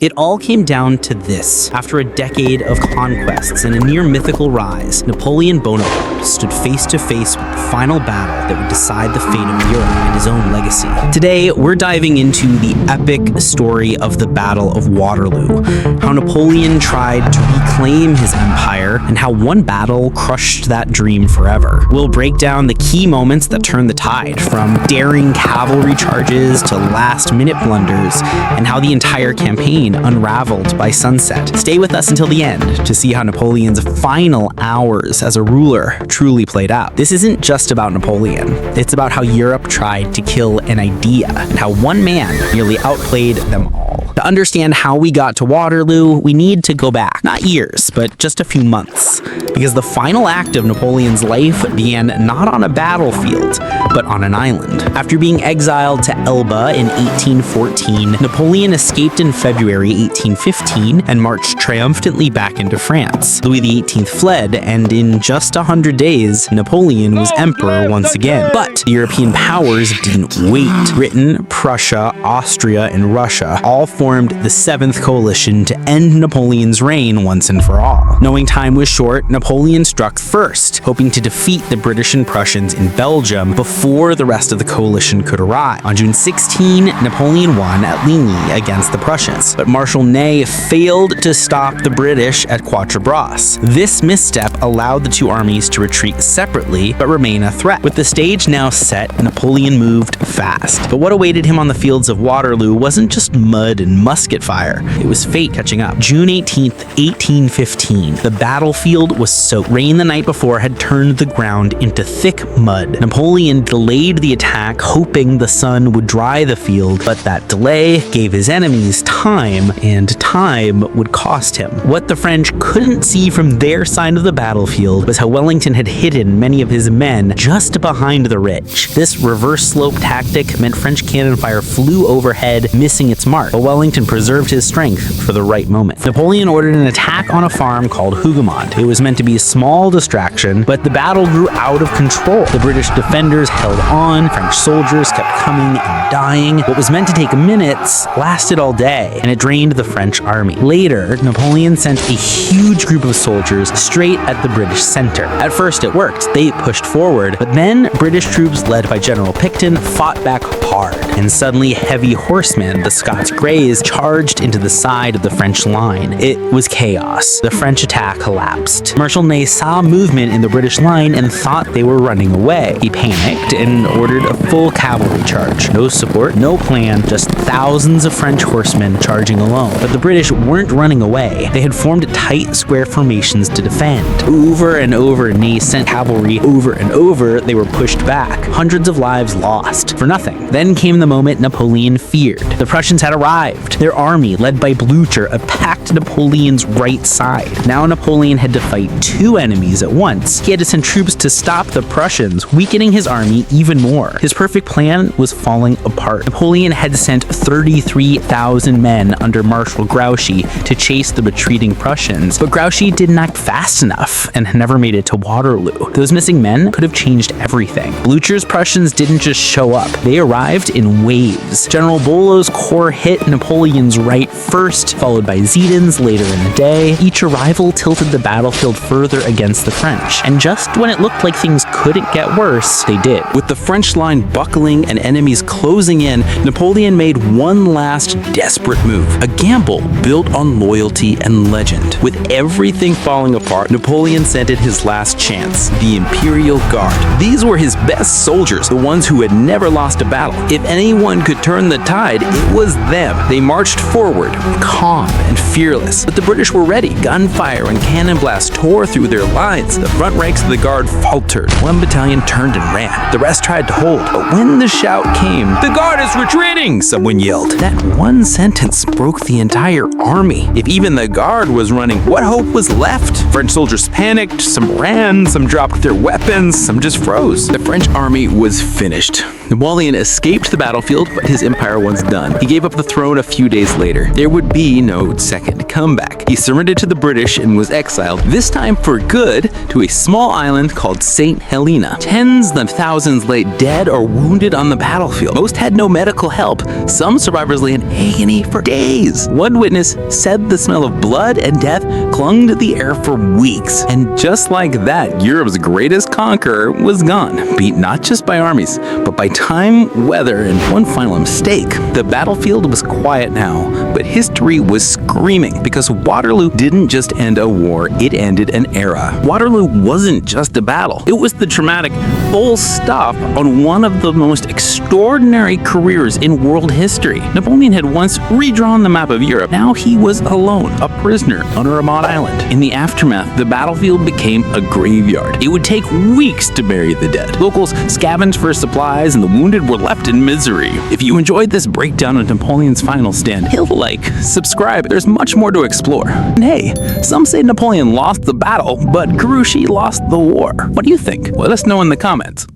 It all came down to this. After a decade of conquests and a near mythical rise, Napoleon Bonaparte stood face to face with the final battle that would decide the fate of Europe and his own legacy. Today, we're diving into the epic story of the Battle of Waterloo, how Napoleon tried to reclaim his empire, and how one battle crushed that dream forever. We'll break down the key moments that turned the tide, from daring cavalry charges to last-minute blunders, and how the entire campaign unraveled by sunset. Stay with us until the end to see how Napoleon's final hours as a ruler truly played out. This isn't just about Napoleon. It's about how Europe tried to kill an idea and how one man nearly outplayed them all. To understand how we got to Waterloo, we need to go back, not years, but just a few months, because the final act of Napoleon's life began not on a battlefield, but on an island. After being exiled to Elba in 1814, Napoleon escaped in February 1815 and marched triumphantly back into France. Louis XVIII fled, and in just 100 days, Napoleon was emperor once again. But the European powers didn't wait. Britain, Prussia, Austria, and Russia all formed the Seventh Coalition to end Napoleon's reign once and for all. Knowing time was short, Napoleon struck first, hoping to defeat the British and Prussians in Belgium before the rest of the coalition could arrive. On June 16, Napoleon won at Ligny against the Prussians, but Marshal Ney failed to stop the British at Quatre Bras. This misstep allowed the two armies to retreat separately, but remain a threat. With the stage now set, Napoleon moved fast. But what awaited him on the fields of Waterloo wasn't just mud and musket fire. It was fate catching up. June 18th, 1815. The battlefield was soaked. Rain the night before had turned the ground into thick mud. Napoleon delayed the attack, hoping the sun would dry the field, but that delay gave his enemies time, and time would cost him. What the French couldn't see from their side of the battlefield was how Wellington had hidden many of his men just behind the ridge. This reverse slope tactic meant French cannon fire flew overhead, missing its mark, but Wellington preserved his strength for the right moment. Napoleon ordered an attack on a farm called Hougoumont. It was meant to be a small distraction, but the battle grew out of control. The British defenders held on, French soldiers kept coming and dying. What was meant to take minutes lasted all day, and it drained the French army. Later, Napoleon sent a huge group of soldiers straight at the British center. At first it worked. They pushed forward, but then British troops led by General Picton fought back hard, and suddenly heavy horsemen, the Scots Greys, charged into the side of the French line. It was chaos. The French attack collapsed. Marshal Ney saw movement in the British line and thought they were running away. He panicked and ordered a full cavalry charge. No support, no plan, just thousands of French horsemen charging alone. But the British weren't running away. They had formed tight square formations to defend. Over and over, Ney sent cavalry. Over and over, they were pushed back. Hundreds of lives lost for nothing. Then came the moment Napoleon feared. The Prussians had arrived. Their army, led by Blunder, attacked Napoleon's right side. Now Napoleon had to fight two enemies at once. He had to send troops to stop the Prussians, weakening his army even more. His perfect plan was falling apart. Napoleon had sent 33,000 men under Marshal Grouchy to chase the retreating Prussians, but Grouchy didn't act fast enough and never made it to Waterloo. Those missing men could have changed everything. Blücher's Prussians didn't just show up. They arrived in waves. General Bolow's corps hit Napoleon's right first, followed by Zieden's later in the day. Each arrival tilted the battlefield further against the French, and just when it looked like things couldn't get worse, they did. With the French line buckling and enemies closing in, Napoleon made one last desperate move, a gamble built on loyalty and legend. With everything falling apart, Napoleon sent in his last chance, the Imperial Guard. These were his best soldiers, the ones who had never lost a battle. If anyone could turn the tide, it was them. They marched forward, calm and fearless, but the British were ready. Gunfire and cannon blasts tore through their lines. The front ranks of the Guard faltered. One battalion turned and ran. The rest tried to hold, but when the shout came, "The Guard is retreating!" someone yelled. That one sentence broke the entire army. If even the Guard was running, what hope was left? French soldiers panicked, some ran, some dropped their weapons, some just froze. The French army was finished. Napoleon escaped escaped the battlefield, but his empire was done. He gave up the throne a few days later. There would be no second comeback. He surrendered to the British and was exiled, this time for good, to a small island called St. Helena. Tens of thousands lay dead or wounded on the battlefield. Most had no medical help. Some survivors lay in agony for days. One witness said the smell of blood and death clung to the air for weeks. And just like that, Europe's greatest conqueror was gone, beat not just by armies, but by time, weather, and one final mistake. The battlefield was quiet now, but history was screaming, because Waterloo didn't just end a war, it ended an era. Waterloo wasn't just a battle. It was the dramatic full stop on one of the most extraordinary careers in world history. Napoleon had once redrawn the map of Europe. Now he was alone, a prisoner on a remote island. In the aftermath, the battlefield became a graveyard. It would take weeks to bury the dead. Locals scavenged for supplies, and the wounded were left in misery. If you enjoyed this breakdown of Napoleon's final stand, hit like, subscribe. There's much more to explore. And hey, some say Napoleon lost the battle, but Grouchy lost the war. What do you think? Let us know in the comments.